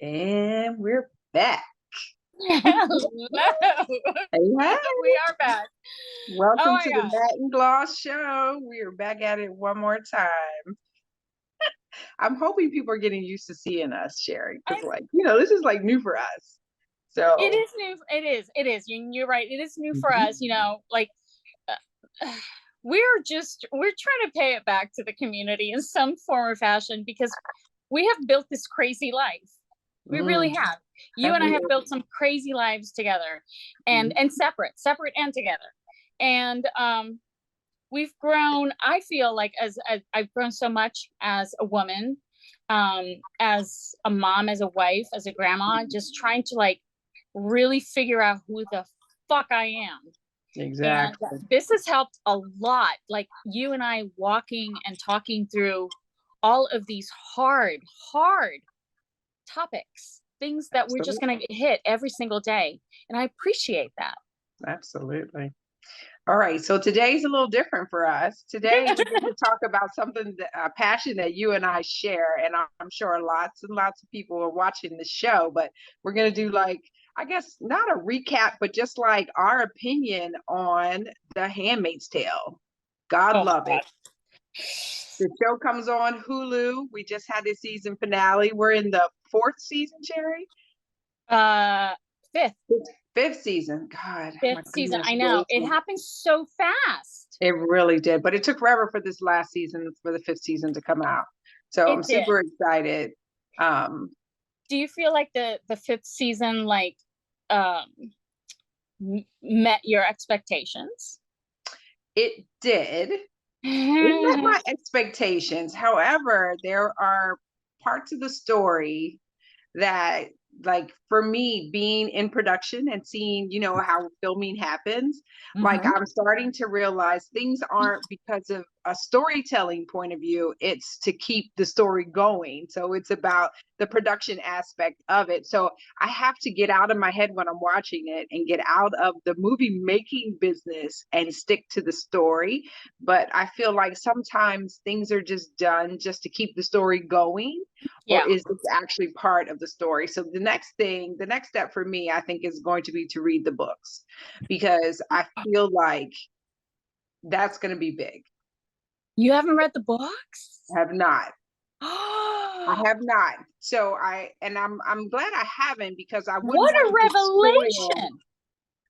And we're back. Hello. Hey, hey. We are back. Oh Welcome my to the gosh. Matt and Gloss Show. We are back at it one more time. I'm hoping people are getting used to seeing us, Sherry, because, I, this is like new for us. it So, is new. It is. It is. You're right. It is new for mhm. us. Uh, we're trying to pay it back to the community in some form or fashion because we have built this crazy life. We really Mm, have. You have and I we have ever- built some crazy lives together, and mhm. separate and together. And we've grown. I feel like as I've grown so much as a woman, as a mom, as a wife, as a grandma, just trying to like really figure out who the fuck I am. And Exactly. this has helped a lot. Like you and I walking and talking through all of these hard topics, things that we're just Absolutely. going to hit every single day. And I appreciate that. Absolutely. All right, so today's a little different for us. Today we get to talk about something, a passion that you and I share, and I'm sure lots and lots of people are watching the show. But we're gonna do like, I guess, not a recap, but just like our opinion on The Handmaid's Tale. God Oh my love it. God. The show comes on Hulu. We just had the season finale. We're in the fourth season, Sherry. Uh, fifth. Fifth season. God, my Fifth season. goodness I know it gracious. happens so fast. It really did, but it took forever for this last season, for the fifth season to come out. So I'm It did. super excited. Um, Do you feel like the fifth season like um met your expectations? it did. It met my expectations. However, there are parts of the story that, like, for me, being in production and seeing, how filming happens, like, Mhm. I'm starting to realize things aren't because of a storytelling point of view, it's to keep the story going. So it's about the production aspect of it. So I have to get out of my head when I'm watching it and get out of the movie making business and stick to the story. But I feel like sometimes things are just done just to keep the story going, or Yeah. is this actually part of the story? So the next step for me, I think, is going to be to read the books, because I feel like that's going to be big. You haven't read the books? I have not. I What have not. So I'm glad I haven't, because a revelation.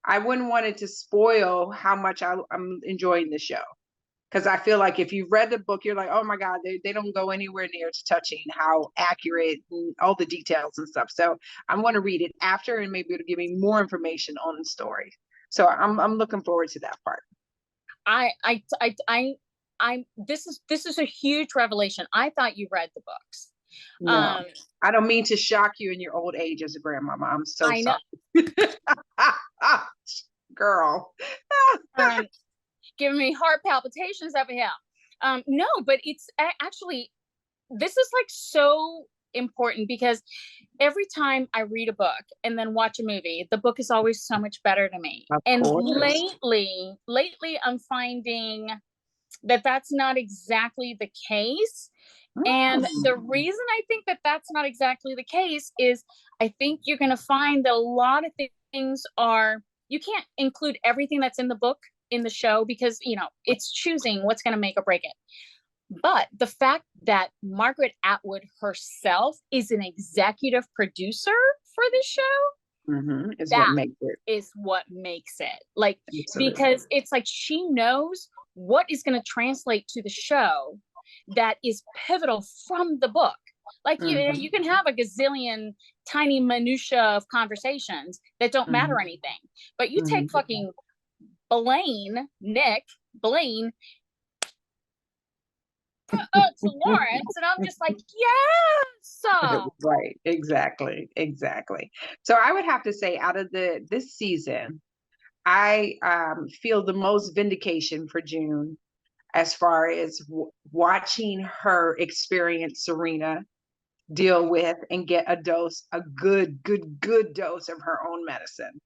I wouldn't want it to spoil how much I'm enjoying the show. Because I feel like if you've read the book, you're like, oh my God, they don't go anywhere near to touching how accurate and all the details and stuff. So I want to read it after, and maybe it'll give me more information on the story. So I'm looking forward to that part. I this is a huge revelation. I thought you read the books. No, Um, I don't mean to shock you in your old age as a grandmama. I'm so I know. sorry. Girl. Um, giving me heart palpitations over here. No, but it's actually this is like so important because every time I read a book and then watch a movie, the book is always so much better to me. Of And course. lately, I'm finding that that's not exactly the case. And the Mm. reason I think that that's not exactly the case is I think you're going to find that a lot of things are, you can't include everything that's in the book in the show because, it's choosing what's going to make or break it. But the fact that Margaret Atwood herself is an executive producer for this show, Is what that makes it. is what makes it. Like, Absolutely. because it's like she knows what is going to translate to the show that is pivotal from the book. Like Mhm. you can have a gazillion tiny minutia of conversations that don't matter Mhm. anything, but you take Mhm. fucking Nick Blaine to Lawrence, and I'm just like, yes. Right, exactly. So I would have to say, out of this season, I feel the most vindication for June, as far as watching her experience Serena deal with and get a good dose of her own medicine.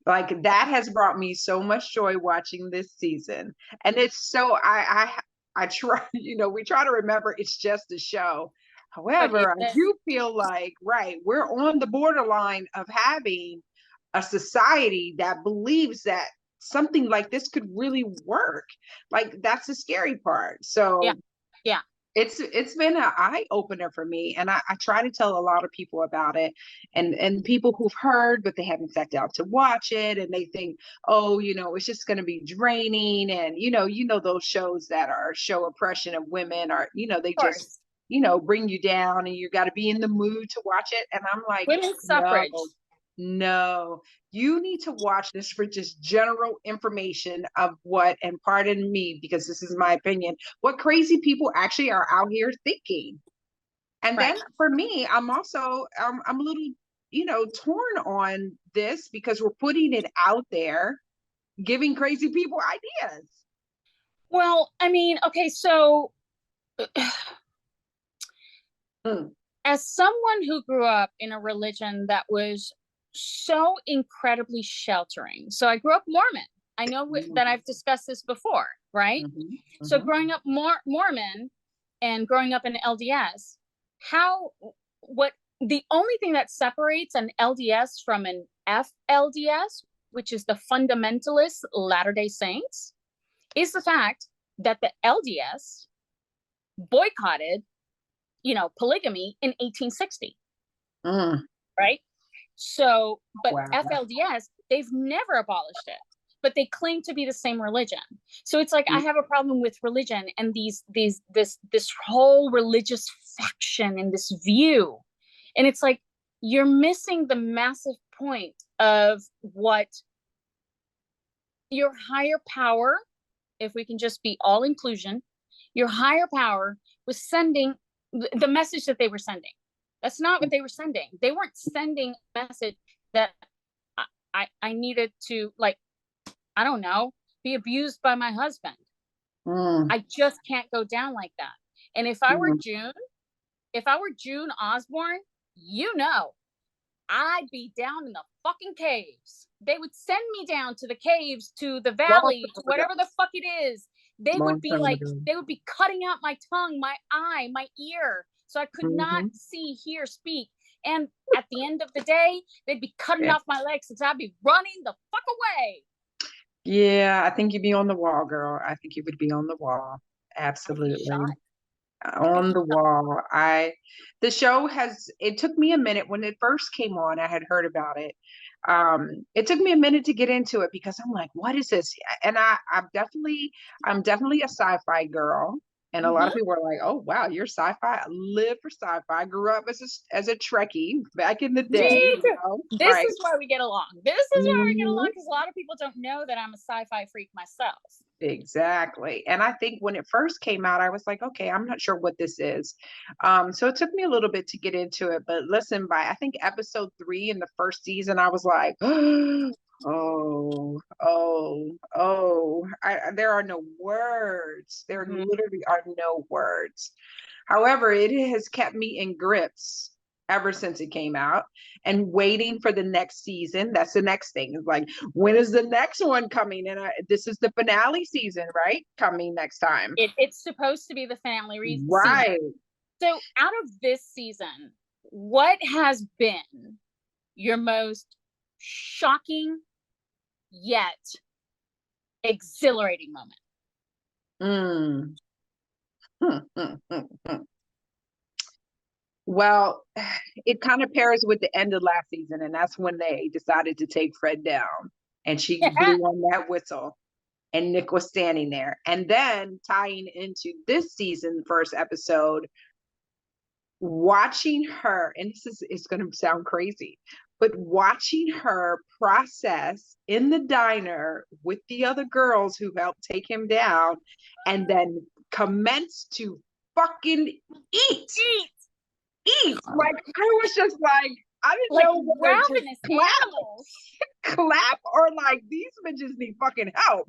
Like, that has brought me so much joy watching this season. And it's so I try, we try to remember it's just a show. However, I this, do feel like, right, we're on the borderline of having a society that believes that something like this could really work. Like that's the scary part. yeah, So yeah, it's been an eye opener for me, and I try to tell a lot of people about it, and people who've heard but they haven't sat down to watch it, and they think, oh, it's just going to be draining, and those shows that are show oppression of women, are they of just course. bring you down, and you got to be in the mood to watch it, and I'm like, Women's no, suffrage. no, you need to watch this for just general information of what, and pardon me because this is my opinion, what crazy people actually are out here thinking. And Right. then for me, I'm also I'm a little torn on this because we're putting it out there, giving crazy people ideas. Well, I mean, okay, so Mm, as someone who grew up in a religion that was so incredibly sheltering, so I grew up Mormon. I know mm, that I've discussed this before, right? mhm, So mhm, growing up Mormon and growing up in LDS, how what the only thing that separates an LDS from an FLDS, which is the fundamentalist Latter-day Saints, is the fact that the LDS boycotted, polygamy in 1860, mm. right? So, but Wow. FLDS, they've never abolished it, but they claim to be the same religion. So it's like I Mm, have a problem with religion and this whole religious faction and this view. And it's like you're missing the massive point of what your higher power, if we can just be all inclusion, your higher power was sending the message that they were sending. That's not what they were sending. They weren't sending a message that I needed to, like, I don't know, be abused by my husband. mm, I just can't go down like that. And if I were mm. June, if I were June Osborne, I'd be down in the fucking caves. They would send me down to the caves, to the Long valley, to time ago. whatever the fuck it is. Long time ago. They would be cutting out my tongue, my eye, my ear, so I could not Hmm. see, hear, speak. And at the end of the day, they'd be cutting Yeah. off my legs since I'd be running the fuck away. Yeah, I think you'd be on the wall, girl. I think you would be on the wall. I'd be Absolutely. shot. I'd be On the shot. wall. The show it took me a minute when it first came on. I had heard about it. It took me a minute to get into it because I'm like, what is this? And I'm definitely a sci-fi girl. And a lot of Mm-hmm. people are like, oh wow, you're sci-fi. I live for sci-fi. I grew up as a Trekkie back in the day, Me too. This right? is why we get along. This is why we get along Mhm. because a lot of people don't know that I'm a sci-fi freak myself. Exactly. And I think when it first came out, I was like, okay, I'm not sure what this is. So it took me a little bit to get into it. But listen, by I think episode 3 in the first season, I was like, oh, there are no words. There Mhm. literally are no words. However, it has kept me in grips ever since it came out, and waiting for the next season. That's the next thing. It's like, when is the next one coming? And this is the finale season, right? Coming next time. It's supposed to be the season. Right. So, out of this season, what has been your most shocking yet exhilarating moment? Mm. Hmm, hmm, hmm, hmm. Well, it kind of pairs with the end of last season, and that's when they decided to take Fred down, and she blew on that whistle, and Nick was standing there. And then tying into this season, first episode, watching her, and this is it's going to sound crazy, but watching her process in the diner with the other girls who helped take him down, and then commence to fucking eat, Eat eat. Like I was just like, I didn't like know whether to ravenous clap, animals. clap, or like these bitches need fucking help.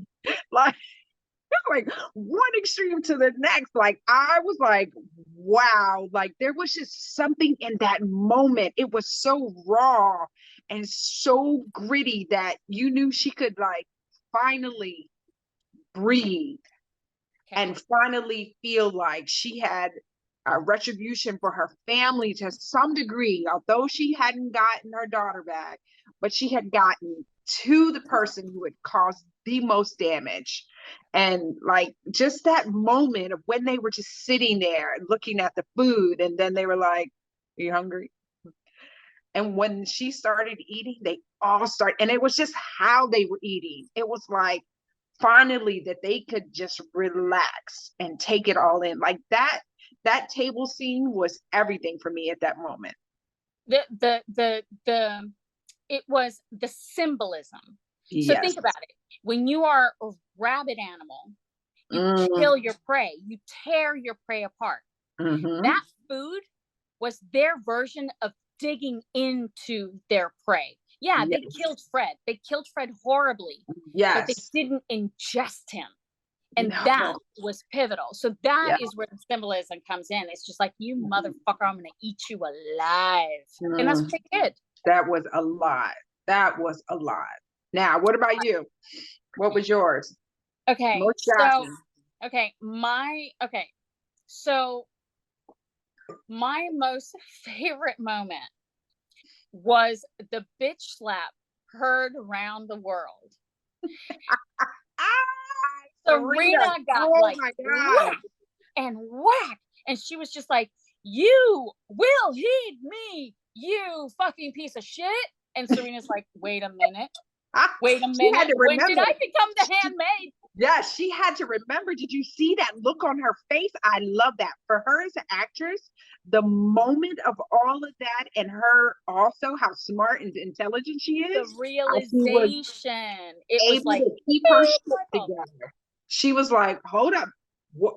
Like like one extreme to the next. Like I was like, wow, like there was just something in that moment. It was so raw and so gritty that you knew she could like finally breathe Okay. and finally feel like she had retribution for her family to some degree, although she hadn't gotten her daughter back, but she had gotten to the person who had caused the most damage. And like just that moment of when they were just sitting there looking at the food, and then they were like, "Are you hungry?" And when she started eating, they all started, and it was just how they were eating. It was like finally that they could just relax and take it all in. Like that table scene was everything for me at that moment. The it was the symbolism. So Yes. think about it. When you are a rabid animal, you Mm. kill your prey, you tear your prey apart. Mhm. That food was their version of digging into their prey. Yeah, they Yes. killed Fred. They killed Fred horribly, but they Yes. didn't ingest him. And No. that was pivotal. So that Yeah. is where the symbolism comes in. It's just like, you motherfucker, I'm gonna eat you alive. And that's what they did. That was a lot. That was a lot. Now, what about you? What was yours? Okay, Most so shocking. so my most favorite moment was the bitch slap heard around the world. Serena got oh like my God. whack and whack, and she was just like, "You will heed me, you fucking piece of shit." And Serena's like, "Wait a minute. Wait a She had minute. to When did remember. I become the handmaid?" Yeah, she had to remember. Did you see that look on her face? I love that. For her as an actress, the moment of all of that, and her also how smart and intelligent she The is, how she was realization. It was able like, to keep her shit my fault. together. She was like, hold up. What,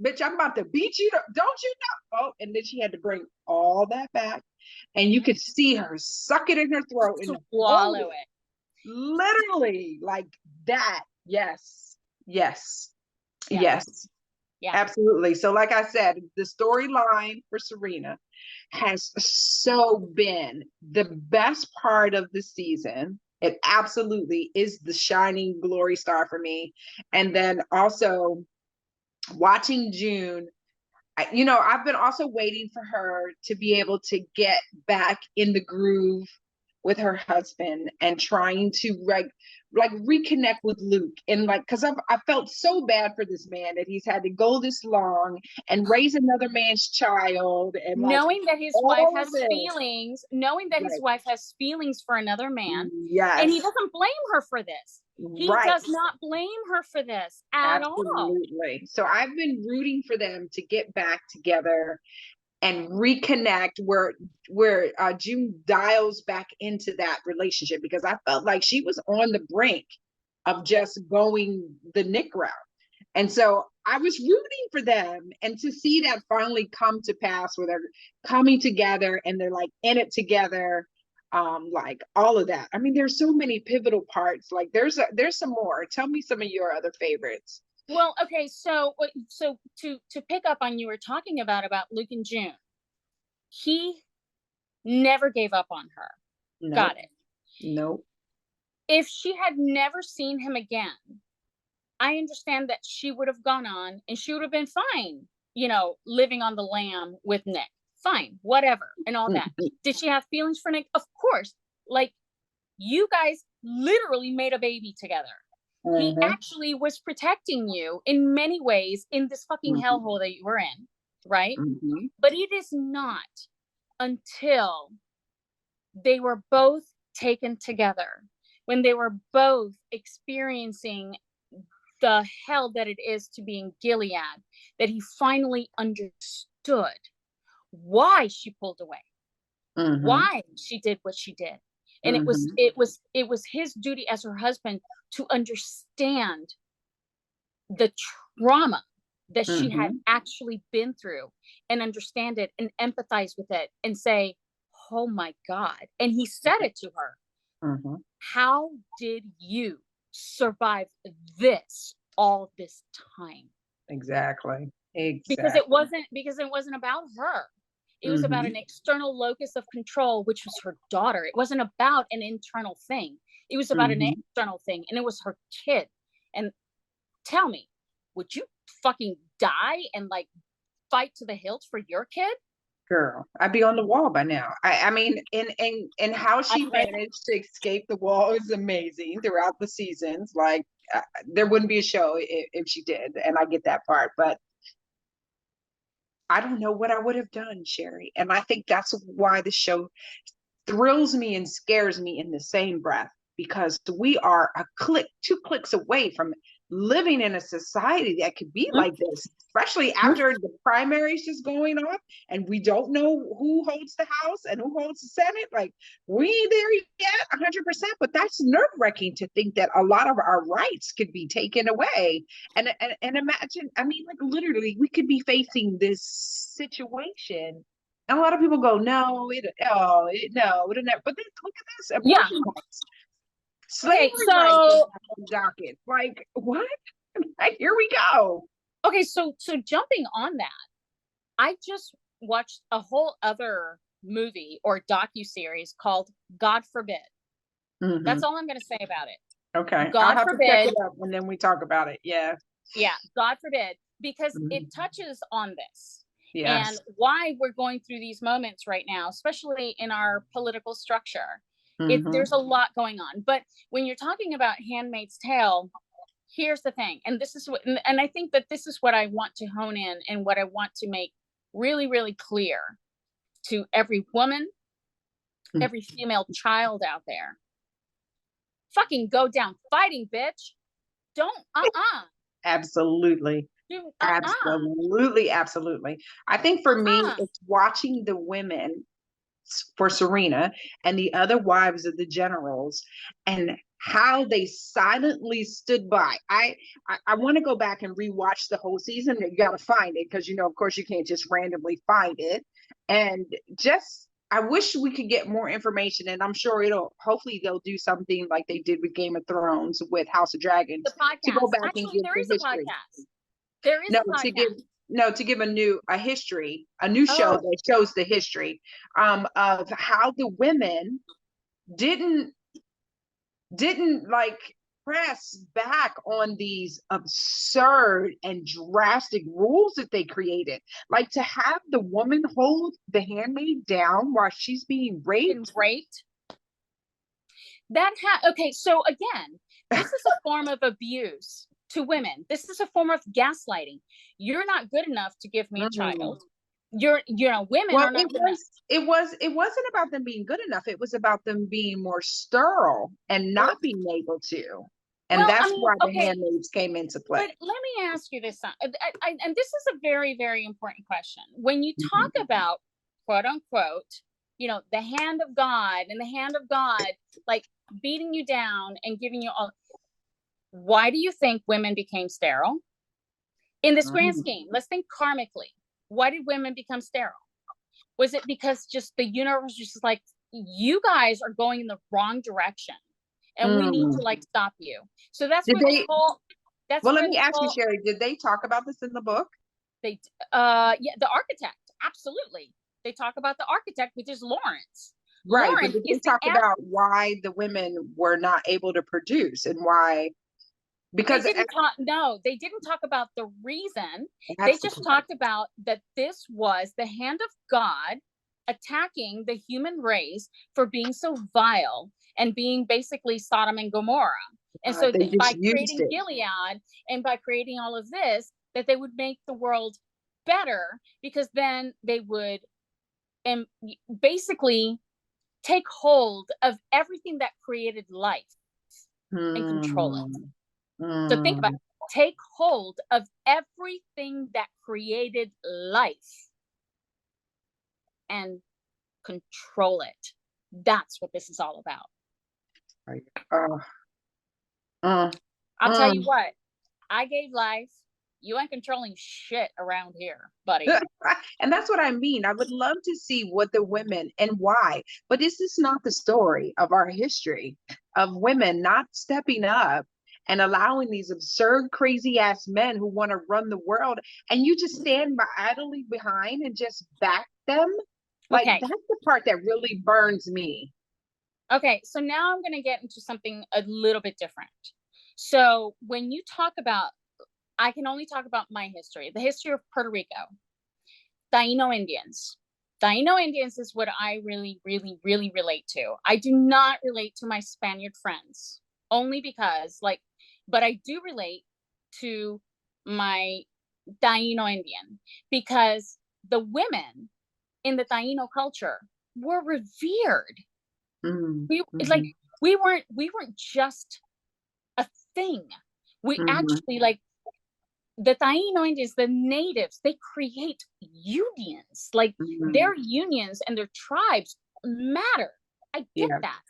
bitch, I'm about to beat you. Don't you know? Oh, and then she had to bring all that back. And you could see her suck it in her throat and swallow it. Literally, like that. Yes. Yes. Yeah. Yes. Yeah. Absolutely. So, like I said, the storyline for Serena has so been the best part of the season. It absolutely is the shining glory star for me. And then also watching June, I've been also waiting for her to be able to get back in the groove with her husband and trying to reconnect with Luke, and like because I felt so bad for this man that he's had to go this long and raise another man's child, and like knowing that his wife has feelings, for another man. Yes. And he doesn't blame her for this. He does not blame her for this at all. Absolutely. So I've been rooting for them to get back together and reconnect where June dials back into that relationship, because I felt like she was on the brink of just going the Nick route. And so I was rooting for them, and to see that finally come to pass where they're coming together and they're like in it together, like all of that. I mean, there's so many pivotal parts. Like there's some more. Tell me some of your other favorites. Well, okay, so to pick up on you were talking about Luke and June, he never gave up on her. Nope. Got it. Nope. If she had never seen him again, I understand that she would have gone on and she would have been fine, living on the lam with Nick. Fine, whatever, and all that. Did she have feelings for Nick? Of course. Like, you guys literally made a baby together. He actually was protecting you in many ways in this fucking hellhole that you were in, right? But it is not until they were both taken together, when they were both experiencing the hell that it is to be in Gilead, that he finally understood why she pulled away, why she did what she did. And it was his duty as her husband to understand the trauma that she had actually been through, and understand it and empathize with it and say, oh my God. And he said it to her. How did you survive this all this time? Exactly. Because it wasn't about her. It was about an external locus of control, which was her daughter. It wasn't about an internal thing. It was about an external thing, and it was her kid. And tell me, would you fucking die and like fight to the hilt for your kid? Girl, I'd be on the wall by now. I mean, and how I she read managed to escape the wall is amazing throughout the seasons. Like, there wouldn't be a show if she did, and I get that part. But I don't know what I would have done, Sherry. And I think that's why the show thrills me and scares me in the same breath, because we are a click, 2 clicks away from living in a society that could be like this, especially after the primaries just going off and we don't know who holds the House and who holds the Senate. Like, we ain't there yet 100%, but that's nerve-wracking to think that a lot of our rights could be taken away. And imagine, I mean, like, literally we could be facing this situation, and a lot of people go, no, no, it'll never. But then look at this, Yeah. abortion rights, Okay, slavery rights so on the docket. Like, what? Like, here we go. okay, so jumping on that, I just watched a whole other movie or docu-series called God Forbid. Mhm. That's all I'm going to say about it. Okay. I'll God have to check forbid. it up and then we talk about it. Yeah. Yeah, God forbid, because it Mhm. touches on this and Yes. why we're going through these moments right now, especially in our political structure. Mhm. There's a lot going on. But when you're talking about Handmaid's Tale, here's the thing, and this is what, and I think that this is what I want to hone in and what I want to make really, really clear to every woman, Mm. every female child out there. Fucking go down fighting, bitch. Don't Absolutely. do Absolutely. Absolutely. I think for me, it's watching the women, for Serena and the other wives of the generals, and how they silently stood by. I want to go back and rewatch the whole season. You got to find it because, of course, you can't just randomly find it. And just, I wish we could get more information, and I'm sure hopefully they'll do something like they did with Game of Thrones with House of Dragons, the podcast. to go back Actually, and give there the is a history. podcast. There is No, a podcast. to give a history, a new show that shows the history of how the women didn't like press back on these absurd and drastic rules that they created. Like, to have the woman hold the handmaid down while she's being raped. Okay, so again, this is a form of abuse to women. This is a form of gaslighting. You're not good enough to give me a child. Women are not good enough. It wasn't about them being good enough. It was about them being more sterile and not being able to. And that's why the handmaids came into play. But let me ask you this, and this is a very, very important question. When you talk about, quote unquote, the hand of God and the hand of God, like beating you down and giving you all, why do you think women became sterile? In this grand scheme, let's think karmically. Why did women become sterile? Was it because just the universe was just like, you guys are going in the wrong direction and we need to stop you? So that's where this whole, well, let me ask you, Sherry, did they talk about this in the book? Yeah, the architect, absolutely. They talk about the architect, which is Lawrence. Right, Lawrence, but did they talk about why the women were not able to produce and why? Because they didn't talk about the reason. They just talked about that this was the hand of God attacking the human race for being so vile and being basically Sodom and Gomorrah. And so by creating Gilead and by creating all of this, that they would make the world better, because then they would basically take hold of everything that created life and control it. So think about it. Take hold of everything that created life and control it. That's what this is all about. I'll tell you what, I gave life. You ain't controlling shit around here, buddy. And that's what I mean. I would love to see what the women and why, but this is not the story of our history of women not stepping up and allowing these absurd, crazy ass men who want to run the world, and you just stand idly behind and just back them. Like, that's the part that really burns me. Okay, so now I'm going to get into something a little bit different. So when you talk about, I can only talk about my history, the history of Puerto Rico. Taino Indians. Taino Indians is what I really, really, really relate to. I do not relate to my Spaniard friends, only because, like, but I do relate to my Taino Indian, because the women in the Taino culture were revered. Like, we weren't just a thing. We actually, like, the Taino Indians, the natives, they create unions. Like, their unions and their tribes matter. I get that,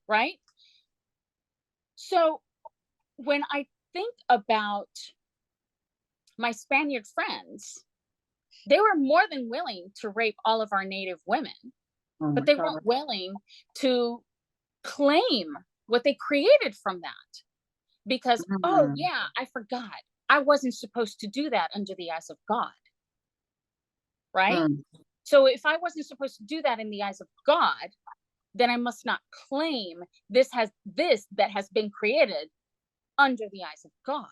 right? So when I think about my Spaniard friends, they were more than willing to rape all of our native women, but they weren't willing to claim what they created from that. Because, oh yeah, I forgot. I wasn't supposed to do that under the eyes of God. Right? So if I wasn't supposed to do that in the eyes of God, then I must not claim this that has been created under the eyes of God.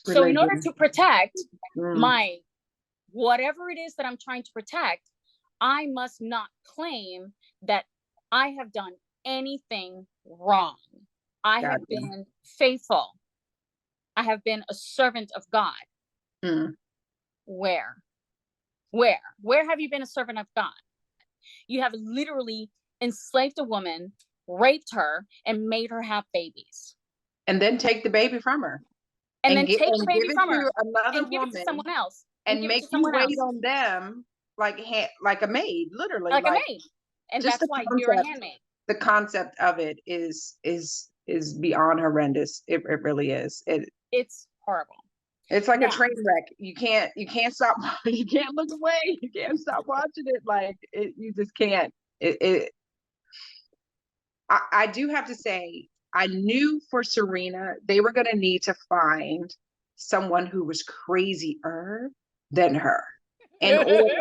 So in order to protect my whatever it is that I'm trying to protect, I must not claim that I have done anything wrong. I have been faithful. I have been a servant of God. Where have you been a servant of God? You have literally enslaved a woman, raped her, and made her have babies. And then take the baby from her. And then take the baby from her another and give it to someone else. And make you wait on them like a maid, literally. Like a maid. And that's why you're a handmaid. The concept of it is beyond horrendous. It really is. It's horrible. It's like a train wreck. You can't stop. You can't look away. You can't stop watching it. Like you just can't. I do have to say, I knew for Serena, they were going to need to find someone who was crazier than her in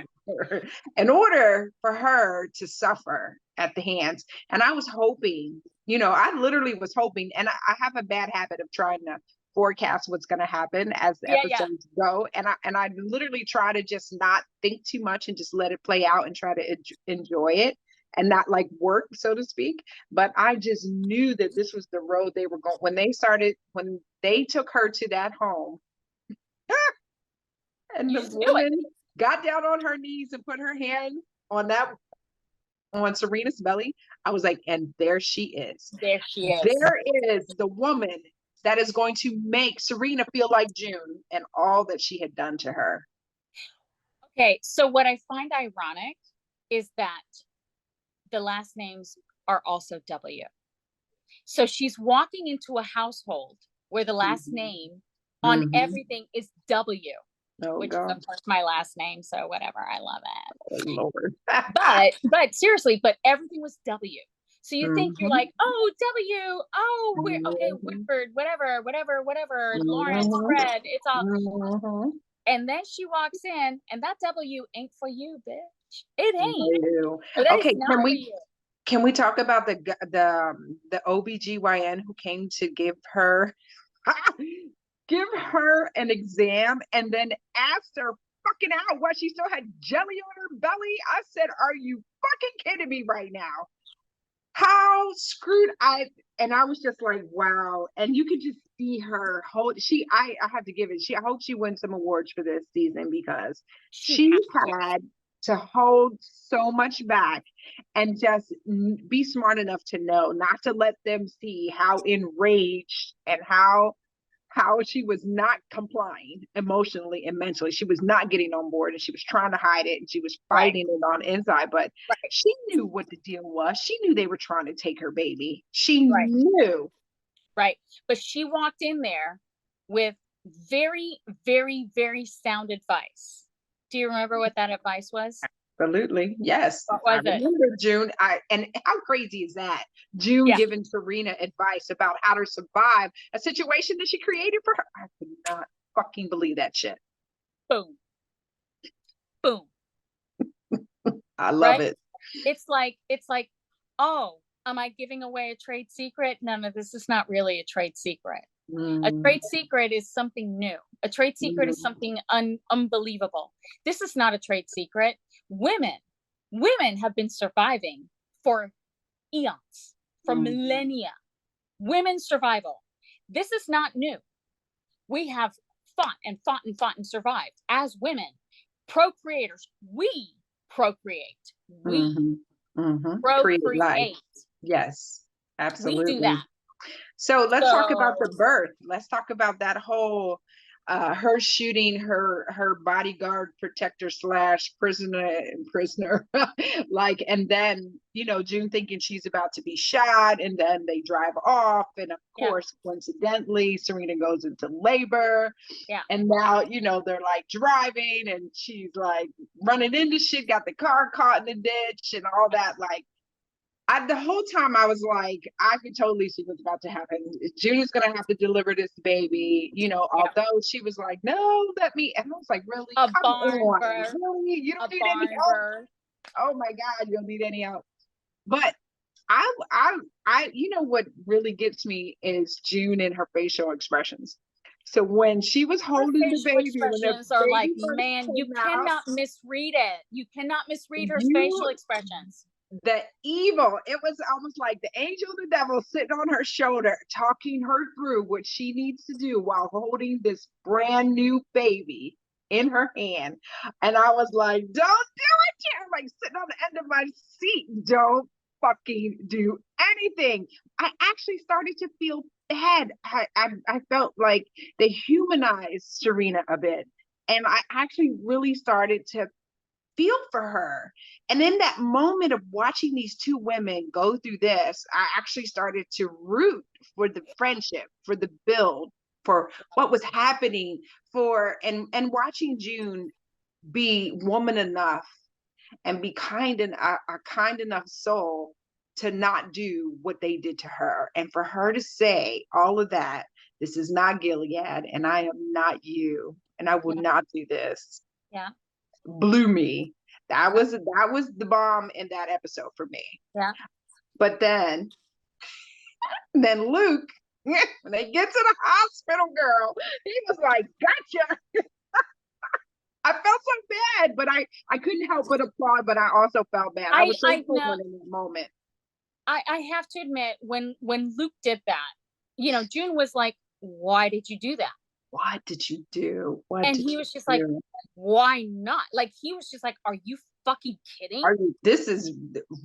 order for her to suffer at the hands. And I was hoping, I literally was hoping, and I have a bad habit of trying to forecast what's going to happen as the episodes go. And I literally try to just not think too much and just let it play out and try to enjoy it and not like work, so to speak. But I just knew that this was the road they were going. When they took her to that home and the woman got down on her knees and put her hand on Serena's belly, I was like, and there she is. There she is. There is the woman that is going to make Serena feel like June and all that she had done to her. Okay, so what I find ironic is that the last names are also W. So she's walking into a household where the last name on everything is W, which is of course my last name. So whatever, I love it. Oh, Lord. but seriously, but everything was W. So you think you're like, oh, W, oh, we're okay, Whitford, whatever, Lawrence, Fred, it's all. And then she walks in, and that W ain't for you, bitch. It ain't. Okay, can we talk about the OBGYN who came to give her an exam and then asked her fucking out why she still had jelly on her belly? I said, are you fucking kidding me right now? How screwed I was just like, wow. And you could just see her I have to give it. I hope she wins some awards for this season, because she had to hold so much back and just be smart enough to know not to let them see how enraged and how she was not complying emotionally and mentally. She was not getting on board, and she was trying to hide it, and she was fighting it on inside. But she knew what the deal was. She knew they were trying to take her baby. She knew. Right. But she walked in there with very, very, very sound advice. Do you remember what that advice was? Absolutely. Yes. What was it? Remember June. And how crazy is that? June giving Serena advice about how to survive a situation that she created for her. I could not fucking believe that shit. Boom. Boom. I love it. It's like, oh, am I giving away a trade secret? No, this is not really a trade secret. A trade secret is something new. A trade secret is something unbelievable. This is not a trade secret. Women have been surviving for eons, for millennia. Women's survival. This is not new. We have fought and fought and fought and survived as women, procreators. We procreate. We procreate. Yes, absolutely. We do that. So let's talk about the birth. Let's talk about that whole her shooting her bodyguard protector / prisoner like, and then June thinking she's about to be shot, and then they drive off, and of course coincidentally Serena goes into labor, and now they're like driving and she's like running into shit, got the car caught in the ditch and all that. Like, the whole time I was like, I could totally see what's about to happen. Judy's gonna have to deliver this baby, although she was like, no, let me, and I was like, really? Come on. Really? You don't need any help? Oh my God, you don't need any help. But I what really gets me is June and her facial expressions. So when she was holding the baby, expressions are like, man, you cannot misread it. You cannot misread her facial expressions. The evil, it was almost like the angel and the devil sitting on her shoulder, talking her through what she needs to do while holding this brand new baby in her hand. And I was like, don't do it, June. Like, sitting on the end of my seat, don't fucking do anything. I actually started to feel bad. I felt like they humanized Serena a bit, and I actually really started to feel for her. And in that moment of watching these two women go through this, I actually started to root for the friendship, for the build, for what was happening, and watching June be woman enough and be a kind enough soul to not do what they did to her. And for her to say all of that, this is not Gilead, and I am not you, and I will not do this. Yeah. Blew me. That was the bomb in that episode for me. Yeah. But then Luke, when they get to the hospital, girl, he was like, gotcha. I felt so bad, but I couldn't help but applaud, but I also felt bad. I was so in that moment. I have to admit, when Luke did that, June was like, why did you do that? What did you do? And he was just like, why not? Like, he was just like, are you fucking kidding? This is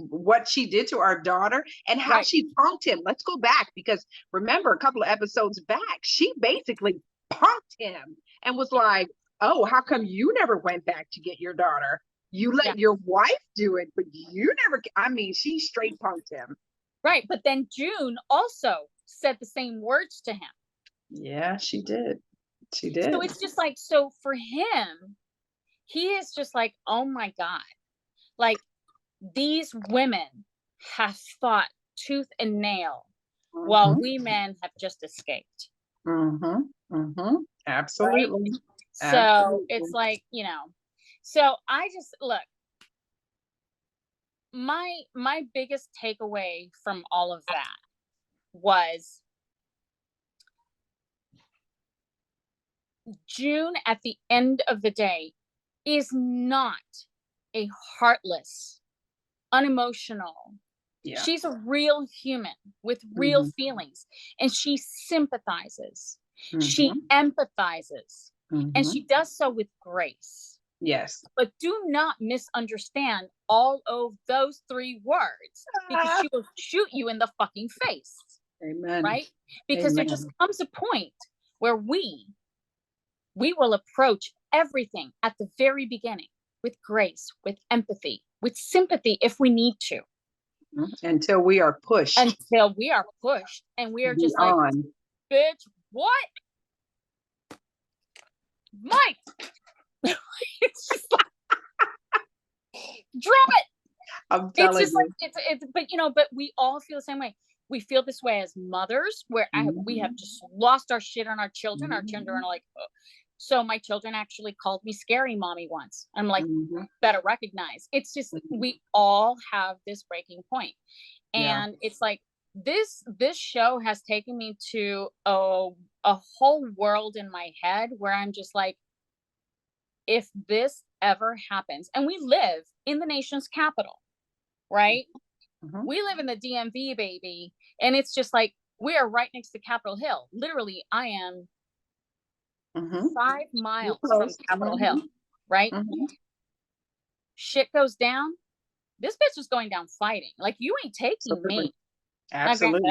what she did to our daughter, and how she punked him. Let's go back, because remember a couple of episodes back, she basically punked him and was like, oh, how come you never went back to get your daughter? You let your wife do it, but you never. I mean, she straight punked him. Right. But then June also said the same words to him. Yeah, she did. She did. So it's just like, so for him, he is just like, oh my God, like, these women have fought tooth and nail while we men have just escaped. Absolutely. Right? So it's like, so I just, look, my biggest takeaway from all of that was June at the end of the day is not a heartless, unemotional. Yeah. She's a real human with real feelings, and she sympathizes. She empathizes, and she does so with grace. Yes. But do not misunderstand all of those 3 words, because she will shoot you in the fucking face. Amen. Right? Because there just comes a point where we will approach everything at the very beginning with grace, with empathy, with sympathy if we need to. Until we are pushed. Until we are pushed, and we are just like, bitch, what? Mike! It's just like, drop it! I'm telling it's just you. Like, it's but we all feel the same way. We feel this way as mothers, where we have just lost our shit on our children. Our children are like, oh. So my children actually called me scary mommy once. I'm like, better recognize. It's just, we all have this breaking point. And it's like, this show has taken me to a a whole world in my head where I'm just like, if this ever happens, and we live in the nation's capital, right? Mhm. We live in the DMV, baby. And it's just like, we are right next to Capitol Hill. Literally, I am Mhm. 5 miles from Close. Capitol Mhm. Hill, right? Mhm. Shit goes down. This bitch is going down fighting. Like, you ain't taking Absolutely. me. Now, granted, Absolutely.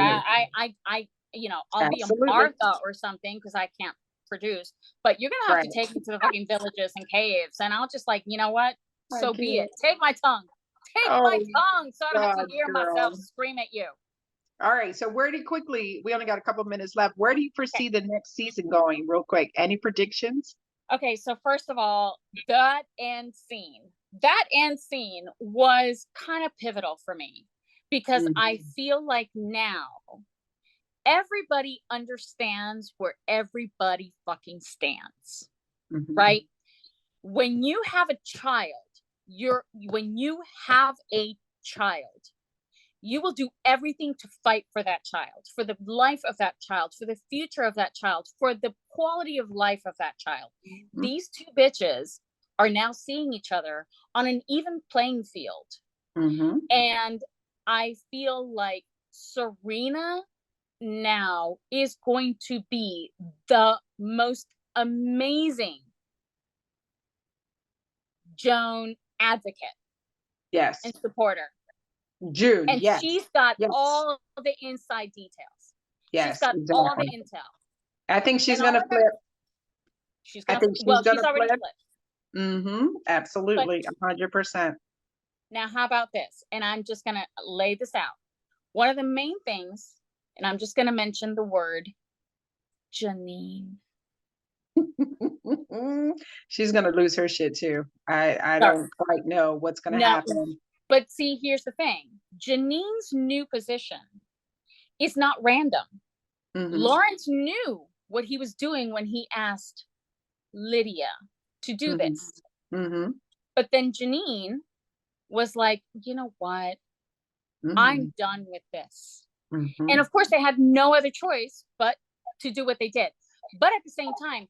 I'll be a Absolutely. Martha or something because I can't produce, but you're gonna have Right. to take me to the fucking villages and caves, and I'll just like, you know what? I So be it. can't. Take my tongue. Take my Oh tongue, so I don't have to God, hear myself girl. scream at you. All right. So where do you quickly, we only got a couple minutes left. Where do you Okay. foresee the next season going, real quick? Any predictions? Okay, so first of all, that end scene was kind of pivotal for me because I Mhm. feel like now everybody understands where everybody fucking stands, Mhm. right? When you have a child, when you have a child, you will do everything to fight for that child, for the life of that child, for the future of that child, for the quality of life of that child. Mhm. These two bitches are now seeing each other on an even playing field. Mhm. And I feel like Serena now is going to be the most amazing Joan advocate Yes. and supporter. June. And Yes. she's got Yes. all the inside details. She's Yes. got all the Exactly. intel. I think she's And all gonna of her, flip. she's I gonna, think she's well, she's gonna already flip. flipped. Mm-hmm. But Absolutely. 100%. now, how about this? And I'm just gonna lay this out. One of the main things, and I'm just gonna mention the word Janine. She's gonna lose her shit too. I Sorry. don't quite know what's gonna No, happen. but see, here's the thing. Janine's new position is not random. Mm-hmm. Lawrence knew what he was doing when he asked Lydia to do Mm-hmm. this. Mm-hmm. But then Janine was like, you know what? Mm-hmm. I'm done with this. Mm-hmm. And of course, they had no other choice but to do what they did. But at the same time,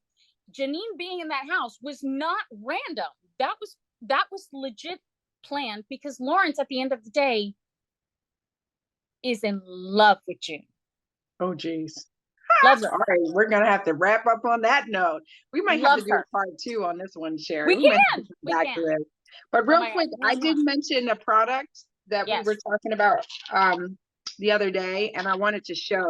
Janine being in that house was not random. That was legit planned because Lawrence, at the end of the day, is in love with June. Oh geez. Loves her. All right, we're gonna have to wrap up on that note. We might have to Loves do her. a part 2 on this one, Sherry. We We might have to can. come We back can. to it. But Oh real my God. quick, I did mention a product that we were Yes. talking about the other day, and I wanted to show.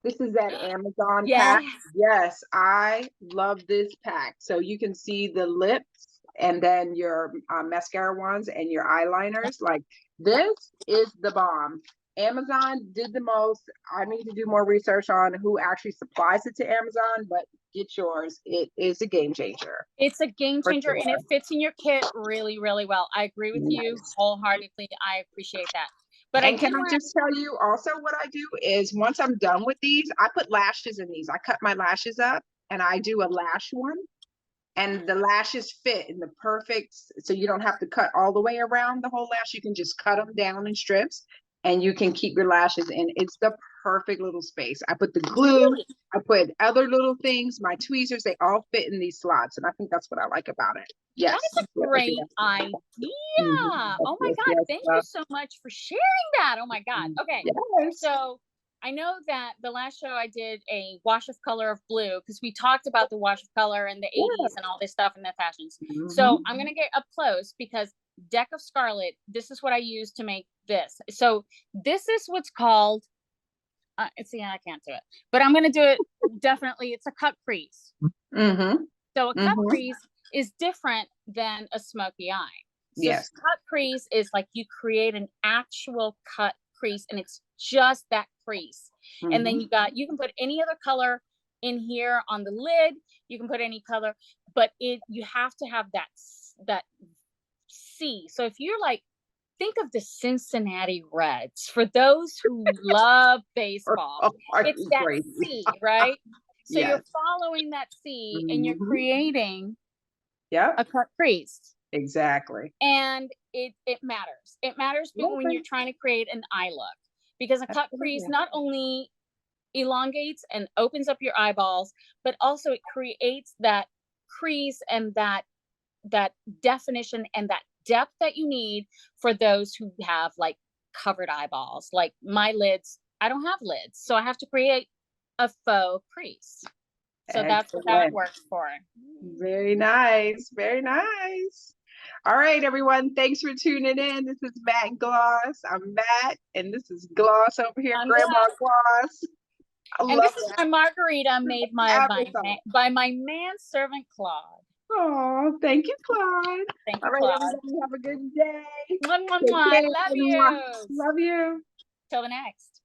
This is that Amazon pack. Yes. Yes, I love this pack. So you can see the lips and then your mascara ones and your eyeliners. Like this is the bomb. Amazon did the most. I need to do more research on who actually supplies it to Amazon, but get yours. It is a game changer It's a game for changer sure. and it fits in your kit really, really well. I agree with you Nice. wholeheartedly. I appreciate that. But I And can did I want just tell you also what I do is once I'm done with these, I put lashes in these. I cut my lashes up and I do a lash one. And the lashes fit in the perfect, so you don't have to cut all the way around the whole lash. You can just cut them down in strips and you can keep your lashes in. It's the perfect little space. I put the glue, really, I put other little things, my tweezers, they all fit in these slots. And I think that's what I like about it. that Yes. is a Yes, great yes. idea. Mhm. Yes, Oh my yes, God. yes, Thank you yes. so much for sharing that. Oh my God. Okay. Yes. So I know that the last show I did a wash of color of blue because we talked about the wash of color and the 80s and all this stuff and the fashions. So Mhm. I'm going to get up close because Deck of Scarlet, this is what I use to make this. So this is what's called, see, I can't do it, but I'm going to do it. Definitely. It's a cut crease. Mhm. So a cut Mhm. crease is different than a smoky eye. So Yes. cut crease is like you create an actual cut crease and it's just that crease. And then Mhm. you can put any other color in here on the lid. You can put any color, but you have to have that C. So if you're like, think of the Cincinnati Reds. For those who love baseball, Oh, are it's you that crazy? C, right? So you're Yes. following that C and you're Mhm. creating a Yep. cut crease. Exactly. And it matters. It matters when you're Okay. trying to create an eye look because a cut crease Absolutely. not only elongates and opens up your eyeballs, but also it creates that crease and that definition and that depth that you need for those who have like covered eyeballs. Like my lids, I don't have lids, so I have to create a faux crease. So that's what that Excellent. works for. Very nice. Very nice. All right, everyone. Thanks for tuning in. This is Matt Gloss. I'm Matt, and this is Gloss over here, I'm Grandma Gloss. I And love this is that. my margarita made by Applesauce. by my manservant Claude. Oh, thank you, Claude. Thank All you, right, Claude. everybody, have a good day. Mwah, mwah, Take mwah. care, Love everyone. you. Love you. Till the next.